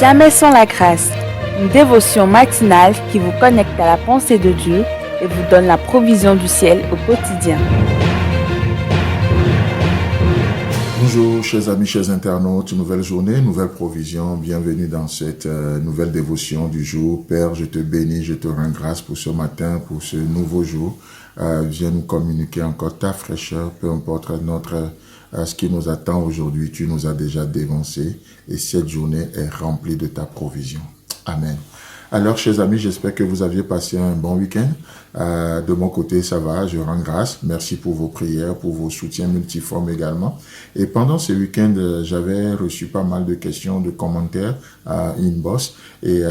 Jamais sans la grâce, une dévotion matinale qui vous connecte à la pensée de Dieu et vous donne la provision du ciel au quotidien. Bonjour chers amis, chers internautes, nouvelle journée, nouvelle provision, bienvenue dans cette nouvelle dévotion du jour. Père, je te bénis, je te rends grâce pour ce matin, pour ce nouveau jour. Viens nous communiquer encore ta fraîcheur, peu importe ce qui nous attend aujourd'hui, tu nous as déjà dévancé et cette journée est remplie de ta provision. Amen. Alors, chers amis, j'espère que vous aviez passé un bon week-end. De mon côté, ça va, je rends grâce. Merci pour vos prières, pour vos soutiens multiformes également. Et pendant ce week-end, j'avais reçu pas mal de questions, de commentaires à Inbox. Et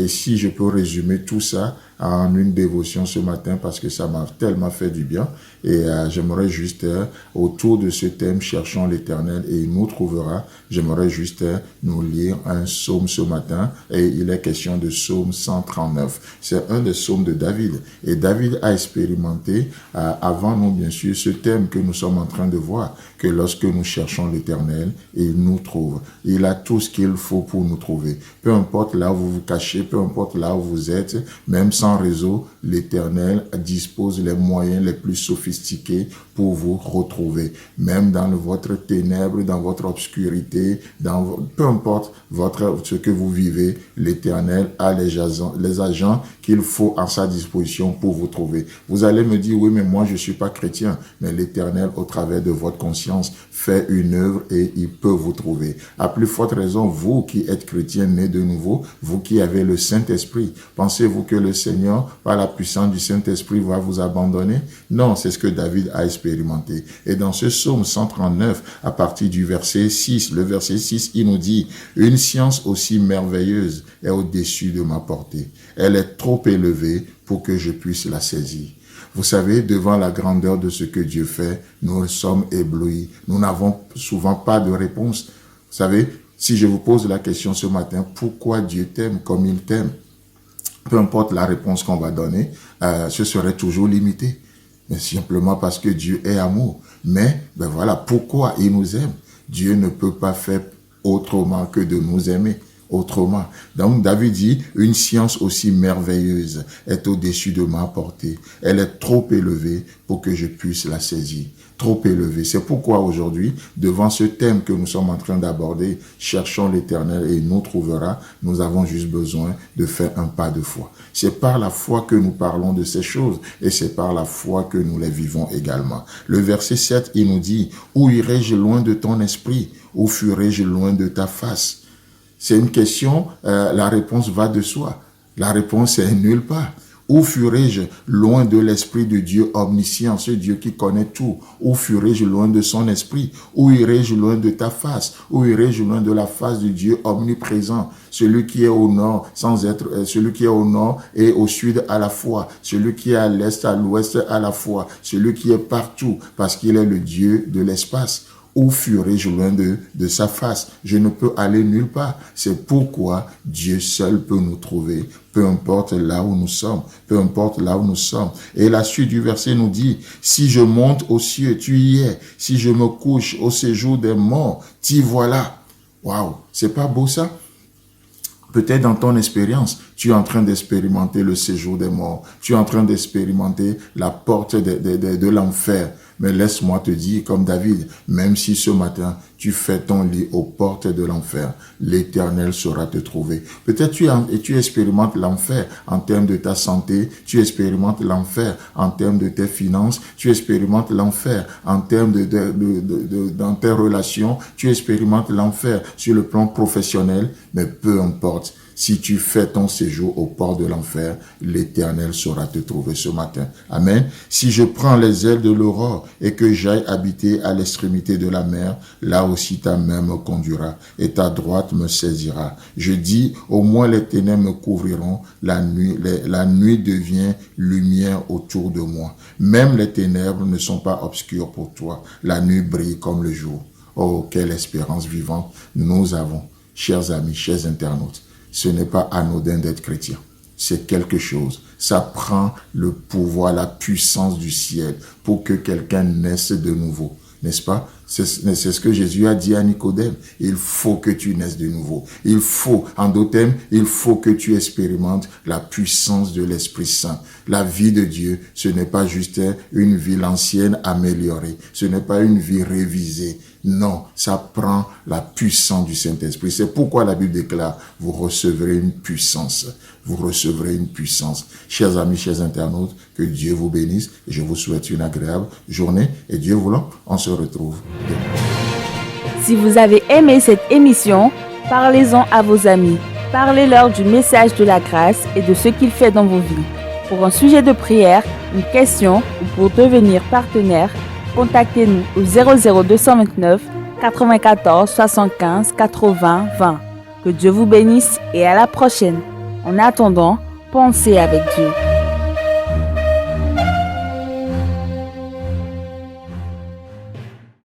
si je peux résumer tout ça en une dévotion ce matin, parce que ça m'a tellement fait du bien. Et j'aimerais juste, autour de ce thème, cherchons l'Éternel et il nous trouvera. J'aimerais juste nous lire un psaume ce matin. Et il est question de psaume 139. C'est un des psaumes de David. Et David a expérimenté, avant nous bien sûr, ce thème que nous sommes en train de voir, que lorsque nous cherchons l'Éternel, il nous trouve. Il a tout ce qu'il faut pour nous trouver. Peu importe là où vous vous cachez, peu importe là où vous êtes, même sans réseau, l'Éternel dispose les moyens les plus sophistiqués pour vous retrouver. Même dans votre ténèbre, dans votre obscurité, peu importe ce que vous vivez, l'Éternel a les agents qu'il faut à sa disposition pour vous trouver. Vous allez me dire, oui, mais moi je ne suis pas chrétien. Mais l'Éternel, au travers de votre conscience, fait une œuvre et il peut vous trouver. À plus forte raison, vous qui êtes chrétien né de nouveau, vous qui avez le Saint-Esprit, pensez-vous que le Seigneur, par la puissance du Saint-Esprit, va vous abandonner? Non, c'est ce que David a expérimenté. Et dans ce psaume 139, à partir du verset 6, le verset 6, il nous dit, « Une science aussi merveilleuse est au-dessus de ma portée. Elle est trop élevée pour que je puisse la saisir. » Vous savez, devant la grandeur de ce que Dieu fait, nous sommes éblouis. Nous n'avons souvent pas de réponse. Vous savez, si je vous pose la question ce matin, pourquoi Dieu t'aime comme il t'aime? Peu importe la réponse qu'on va donner, ce serait toujours limité. Mais simplement parce que Dieu est amour. Mais, voilà, pourquoi il nous aime? Dieu ne peut pas faire autrement que de nous aimer. Autrement. Donc, David dit, une science aussi merveilleuse est au-dessus de ma portée. Elle est trop élevée pour que je puisse la saisir. Trop élevée. C'est pourquoi aujourd'hui, devant ce thème que nous sommes en train d'aborder, cherchons l'Éternel et il nous trouvera, nous avons juste besoin de faire un pas de foi. C'est par la foi que nous parlons de ces choses et c'est par la foi que nous les vivons également. Le verset 7, il nous dit, où irai-je loin de ton esprit? Où fuirai-je loin de ta face? C'est une question, la réponse va de soi. La réponse est nulle part. Où fuirai-je loin de l'esprit de Dieu omniscient, ce Dieu qui connaît tout? Où fuirai-je loin de son esprit? Où irai-je loin de ta face? Où irai-je loin de la face de Dieu omniprésent? Celui qui est au nord celui qui est au nord et au sud à la fois, celui qui est à l'est, à l'ouest à la fois, celui qui est partout parce qu'il est le Dieu de l'espace. Où fuirai-je loin de sa face? Je ne peux aller nulle part. C'est pourquoi Dieu seul peut nous trouver, peu importe là où nous sommes, peu importe là où nous sommes. Et la suite du verset nous dit, si je monte aux cieux, tu y es. Si je me couche au séjour des morts, t'y voilà. Waouh, c'est pas beau ça? Peut-être dans ton expérience, tu es en train d'expérimenter le séjour des morts. Tu es en train d'expérimenter la porte de l'enfer. Mais laisse-moi te dire, comme David, même si ce matin, tu fais ton lit aux portes de l'enfer, l'Éternel saura te trouver. Peut-être tu expérimentes l'enfer en termes de ta santé, tu expérimentes l'enfer en termes de tes finances, tu expérimentes l'enfer en termes dans tes relations, tu expérimentes l'enfer sur le plan professionnel, mais peu importe. Si tu fais ton séjour au port de l'enfer, l'Éternel saura te trouver ce matin. Amen. Si je prends les ailes de l'aurore et que j'aille habiter à l'extrémité de la mer, là aussi ta main me conduira et ta droite me saisira. Je dis, au moins les ténèbres me couvriront, la nuit devient lumière autour de moi. Même les ténèbres ne sont pas obscures pour toi. La nuit brille comme le jour. Oh, quelle espérance vivante nous avons, chers amis, chers internautes. Ce n'est pas anodin d'être chrétien. C'est quelque chose. Ça prend le pouvoir, la puissance du ciel pour que quelqu'un naisse de nouveau. n'est-ce pas? C'est ce que Jésus a dit à Nicodème. Il faut que tu naisses de nouveau. Il faut, en d'autres termes, il faut que tu expérimentes la puissance de l'Esprit Saint. La vie de Dieu, ce n'est pas juste une vie ancienne améliorée. Ce n'est pas une vie révisée. Non, ça prend la puissance du Saint-Esprit. C'est pourquoi la Bible déclare, vous recevrez une puissance. Vous recevrez une puissance. Chers amis, chers internautes, que Dieu vous bénisse. Et je vous souhaite une agréable journée. Et Dieu voulant, on se retrouve demain. Si vous avez aimé cette émission, parlez-en à vos amis. Parlez-leur du message de la grâce et de ce qu'il fait dans vos vies. Pour un sujet de prière, une question ou pour devenir partenaire, contactez-nous au 00229 94 75 80 20. Que Dieu vous bénisse et à la prochaine. En attendant, pensez avec Dieu.